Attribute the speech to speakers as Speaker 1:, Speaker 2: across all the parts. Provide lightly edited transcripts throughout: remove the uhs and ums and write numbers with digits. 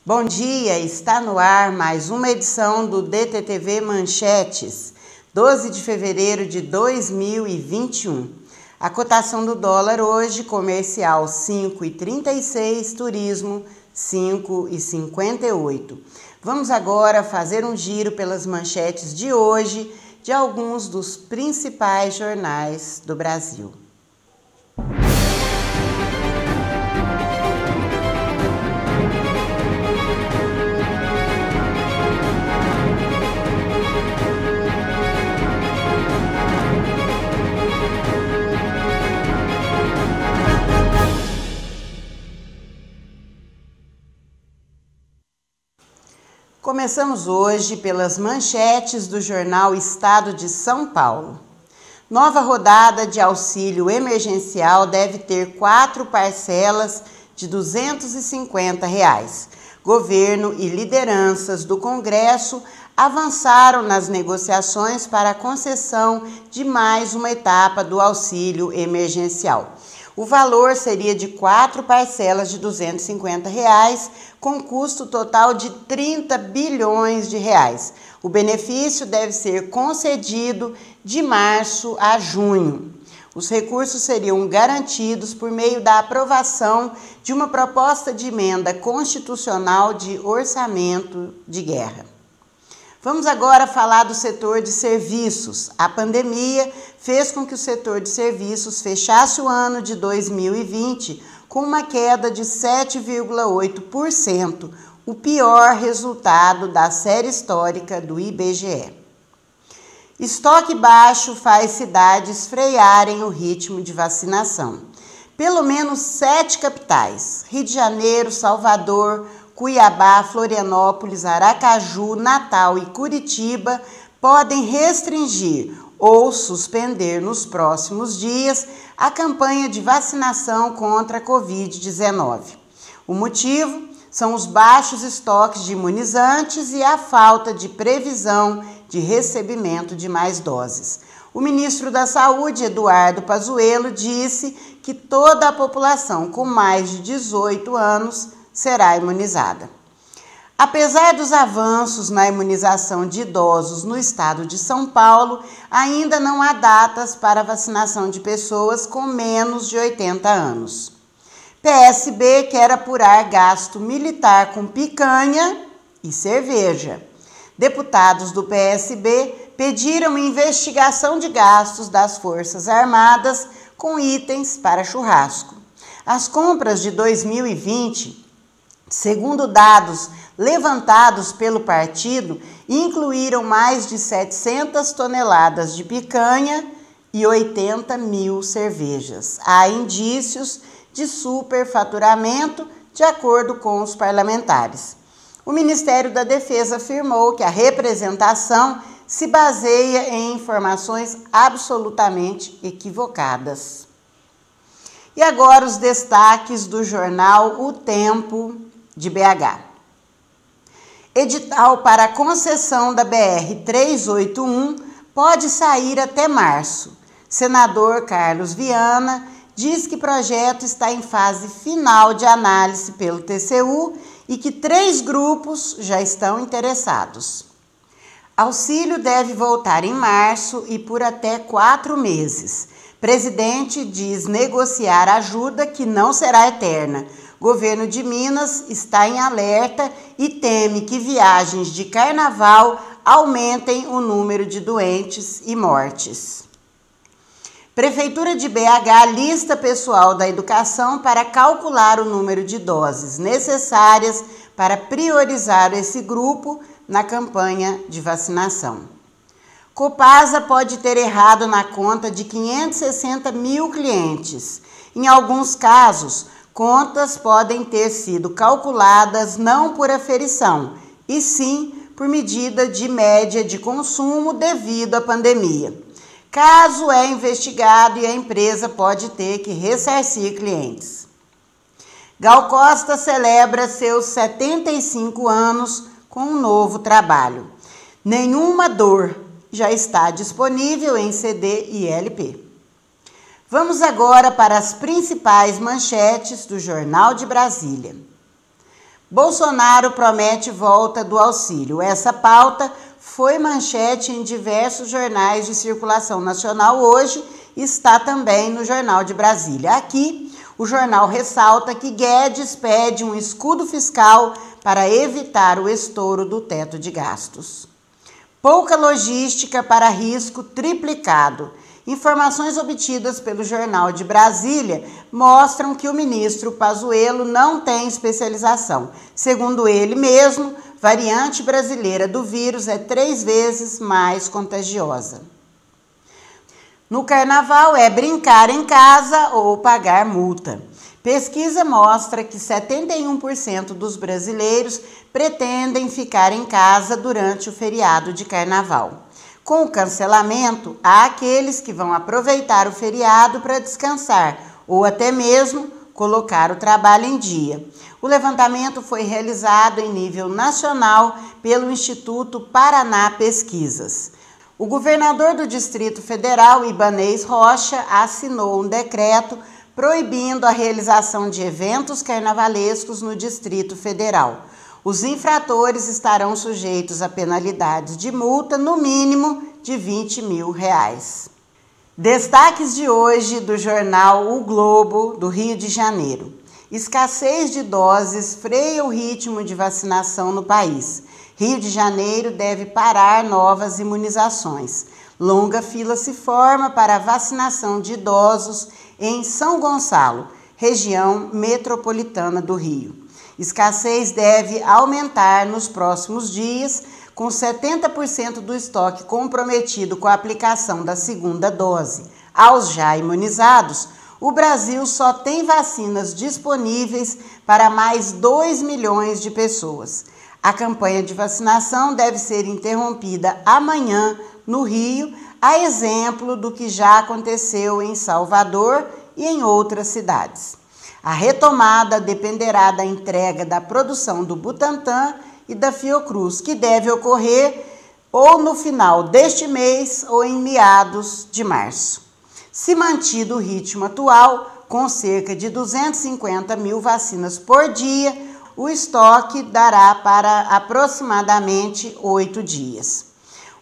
Speaker 1: Bom dia, está no ar mais uma edição do DTTV Manchetes, 12 de fevereiro de 2021. A cotação do dólar hoje, comercial 5,36, turismo 5,58. Vamos agora fazer um giro pelas manchetes de hoje de alguns dos principais jornais do Brasil. Começamos hoje pelas manchetes do jornal Estado de São Paulo. Nova rodada de auxílio emergencial deve ter 4 parcelas de R$ 250. Governo e lideranças do Congresso avançaram nas negociações para a concessão de mais uma etapa do auxílio emergencial. O valor seria de 4 parcelas de R$ 250, com custo total de 30 bilhões de reais. O benefício deve ser concedido de março a junho. Os recursos seriam garantidos por meio da aprovação de uma proposta de emenda constitucional de orçamento de guerra. Vamos agora falar do setor de serviços. A pandemia fez com que o setor de serviços fechasse o ano de 2020 com uma queda de 7,8%, o pior resultado da série histórica do IBGE. Estoque baixo faz cidades frearem o ritmo de vacinação. Pelo menos 7 capitais, Rio de Janeiro, Salvador, Cuiabá, Florianópolis, Aracaju, Natal e Curitiba podem restringir ou suspender nos próximos dias a campanha de vacinação contra a Covid-19. O motivo são os baixos estoques de imunizantes e a falta de previsão de recebimento de mais doses. O ministro da Saúde, Eduardo Pazuello, disse que toda a população com mais de 18 anos será imunizada. Apesar dos avanços na imunização de idosos no estado de São Paulo, ainda não há datas para a vacinação de pessoas com menos de 80 anos. PSB quer apurar gasto militar com picanha e cerveja. Deputados do PSB pediram investigação de gastos das Forças Armadas com itens para churrasco. As compras de 2020, segundo dados levantados pelo partido, incluíram mais de 700 toneladas de picanha e 80 mil cervejas. Há indícios de superfaturamento, de acordo com os parlamentares. O Ministério da Defesa afirmou que a representação se baseia em informações absolutamente equivocadas. E agora os destaques do jornal O Tempo de BH. Edital para a concessão da BR-381 pode sair até março. Senador Carlos Viana diz que o projeto está em fase final de análise pelo TCU e que 3 grupos já estão interessados. Auxílio deve voltar em março e por até 4 meses. Presidente diz negociar ajuda que não será eterna. Governo de Minas está em alerta e teme que viagens de carnaval aumentem o número de doentes e mortes. Prefeitura de BH lista pessoal da educação para calcular o número de doses necessárias para priorizar esse grupo na campanha de vacinação. Copasa pode ter errado na conta de 560 mil clientes. Em alguns casos, contas podem ter sido calculadas não por aferição, e sim por medida de média de consumo devido à pandemia. Caso é investigado e a empresa pode ter que ressarcir clientes. Gal Costa celebra seus 75 anos com um novo trabalho. Nenhuma Dor já está disponível em CD e LP. Vamos agora para as principais manchetes do Jornal de Brasília. Bolsonaro promete volta do auxílio. Essa pauta foi manchete em diversos jornais de circulação nacional hoje e está também no Jornal de Brasília. Aqui, o jornal ressalta que Guedes pede um escudo fiscal para evitar o estouro do teto de gastos. Pouca logística para risco triplicado. Informações obtidas pelo Jornal de Brasília mostram que o ministro Pazuello não tem especialização. Segundo ele mesmo, variante brasileira do vírus é 3 vezes mais contagiosa. No carnaval é brincar em casa ou pagar multa. Pesquisa mostra que 71% dos brasileiros pretendem ficar em casa durante o feriado de carnaval. Com o cancelamento, há aqueles que vão aproveitar o feriado para descansar ou até mesmo colocar o trabalho em dia. O levantamento foi realizado em nível nacional pelo Instituto Paraná Pesquisas. O governador do Distrito Federal, Ibanez Rocha, assinou um decreto proibindo a realização de eventos carnavalescos no Distrito Federal. Os infratores estarão sujeitos a penalidades de multa, no mínimo, de R$20 mil. Destaques de hoje do jornal O Globo, do Rio de Janeiro. Escassez de doses freia o ritmo de vacinação no país. Rio de Janeiro deve parar novas imunizações. Longa fila se forma para a vacinação de idosos em São Gonçalo, região metropolitana do Rio. Escassez deve aumentar nos próximos dias, com 70% do estoque comprometido com a aplicação da segunda dose aos já imunizados. O Brasil só tem vacinas disponíveis para mais 2 milhões de pessoas. A campanha de vacinação deve ser interrompida amanhã no Rio, a exemplo do que já aconteceu em Salvador e em outras cidades. A retomada dependerá da entrega da produção do Butantan e da Fiocruz, que deve ocorrer ou no final deste mês ou em meados de março. Se mantido o ritmo atual, com cerca de 250 mil vacinas por dia, o estoque dará para aproximadamente 8 dias.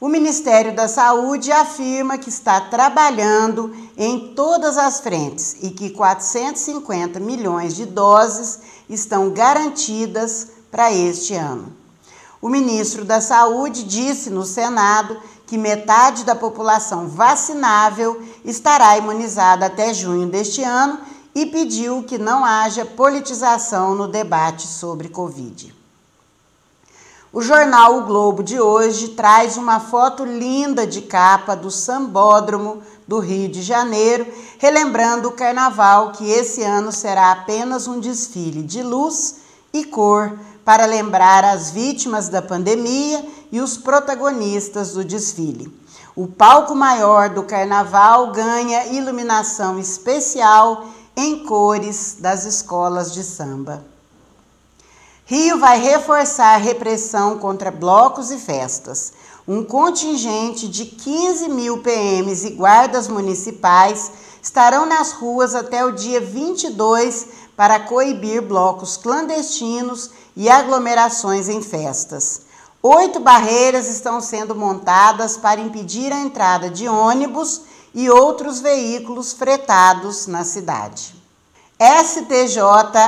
Speaker 1: O Ministério da Saúde afirma que está trabalhando em todas as frentes e que 450 milhões de doses estão garantidas para este ano. O ministro da Saúde disse no Senado que metade da população vacinável estará imunizada até junho deste ano e pediu que não haja politização no debate sobre Covid. O jornal O Globo de hoje traz uma foto linda de capa do Sambódromo do Rio de Janeiro, relembrando o carnaval, que esse ano será apenas um desfile de luz e cor para lembrar as vítimas da pandemia e os protagonistas do desfile. O palco maior do carnaval ganha iluminação especial em cores das escolas de samba. Rio vai reforçar repressão contra blocos e festas. Um contingente de 15 mil PMs e guardas municipais estarão nas ruas até o dia 22 para coibir blocos clandestinos e aglomerações em festas. 8 barreiras estão sendo montadas para impedir a entrada de ônibus e outros veículos fretados na cidade. STJ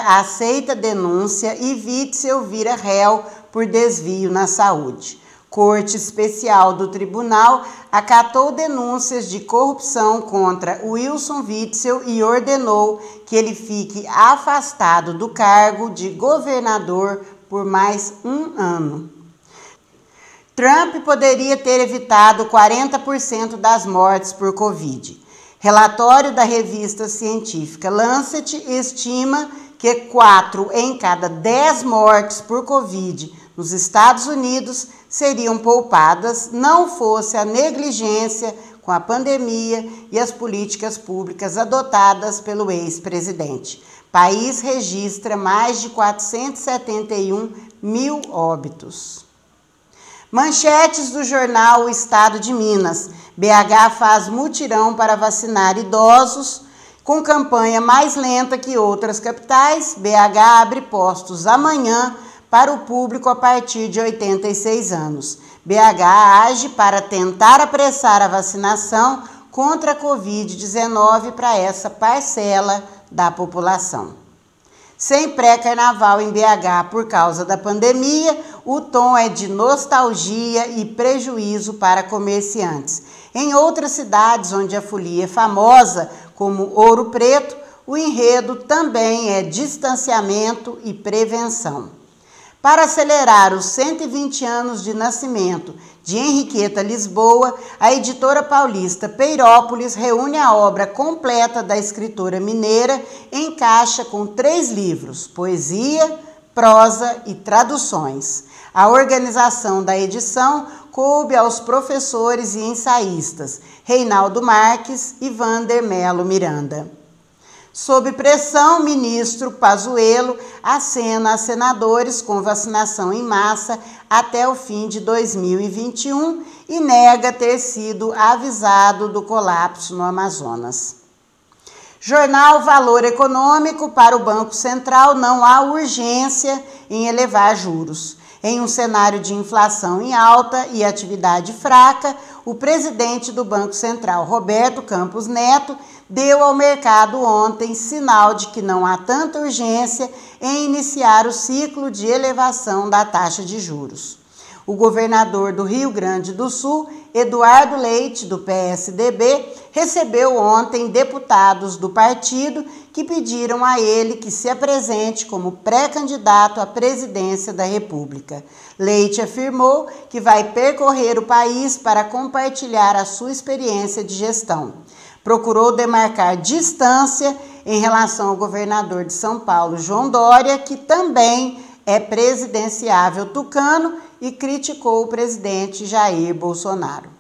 Speaker 1: aceita denúncia e Witzel vira réu por desvio na saúde. Corte Especial do Tribunal acatou denúncias de corrupção contra Wilson Witzel e ordenou que ele fique afastado do cargo de governador por mais um ano. Trump poderia ter evitado 40% das mortes por Covid. Relatório da revista científica Lancet estima que 4 em cada 10 mortes por Covid nos Estados Unidos seriam poupadas não fosse a negligência com a pandemia e as políticas públicas adotadas pelo ex-presidente. País registra mais de 471 mil óbitos. Manchetes do jornal O Estado de Minas. BH faz mutirão para vacinar idosos. Com campanha mais lenta que outras capitais, BH abre postos amanhã para o público a partir de 86 anos. BH age para tentar apressar a vacinação contra a Covid-19 para essa parcela da população. Sem pré-carnaval em BH por causa da pandemia, o tom é de nostalgia e prejuízo para comerciantes. Em outras cidades onde a folia é famosa, como Ouro Preto, o enredo também é distanciamento e prevenção. Para acelerar os 120 anos de nascimento de Henriqueta Lisboa, a editora paulista Peirópolis reúne a obra completa da escritora mineira em caixa com 3 livros, poesia, prosa e traduções. A organização da edição coube aos professores e ensaístas Reinaldo Marques e Vander Melo Miranda. Sob pressão, ministro Pazuello acena a senadores com vacinação em massa até o fim de 2021 e nega ter sido avisado do colapso no Amazonas. Jornal Valor Econômico: para o Banco Central não há urgência em elevar juros. Em um cenário de inflação em alta e atividade fraca, o presidente do Banco Central, Roberto Campos Neto, deu ao mercado ontem sinal de que não há tanta urgência em iniciar o ciclo de elevação da taxa de juros. O governador do Rio Grande do Sul, Eduardo Leite, do PSDB, recebeu ontem deputados do partido que pediram a ele que se apresente como pré-candidato à presidência da República. Leite afirmou que vai percorrer o país para compartilhar a sua experiência de gestão. Procurou demarcar distância em relação ao governador de São Paulo, João Dória, que também é presidenciável tucano, e criticou o presidente Jair Bolsonaro.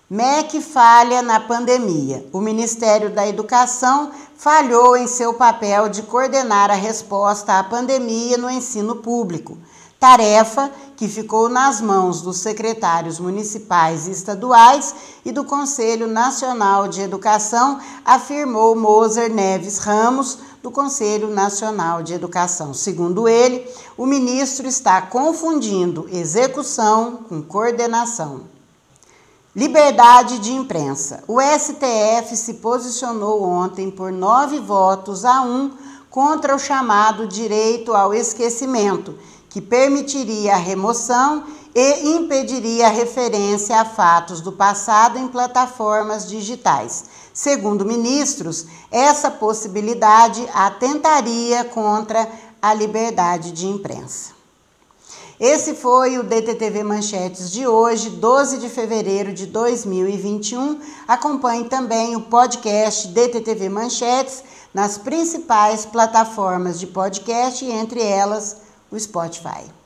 Speaker 1: MEC falha na pandemia. O Ministério da Educação falhou em seu papel de coordenar a resposta à pandemia no ensino público, tarefa que ficou nas mãos dos secretários municipais e estaduais e do Conselho Nacional de Educação, afirmou Moser Neves Ramos, do Conselho Nacional de Educação. Segundo ele, o ministro está confundindo execução com coordenação. Liberdade de imprensa. O STF se posicionou ontem por 9-1 contra o chamado direito ao esquecimento, que permitiria a remoção e impediria a referência a fatos do passado em plataformas digitais. Segundo ministros, essa possibilidade atentaria contra a liberdade de imprensa. Esse foi o DTTV Manchetes de hoje, 12 de fevereiro de 2021. Acompanhe também o podcast DTTV Manchetes nas principais plataformas de podcast, entre elas o Spotify.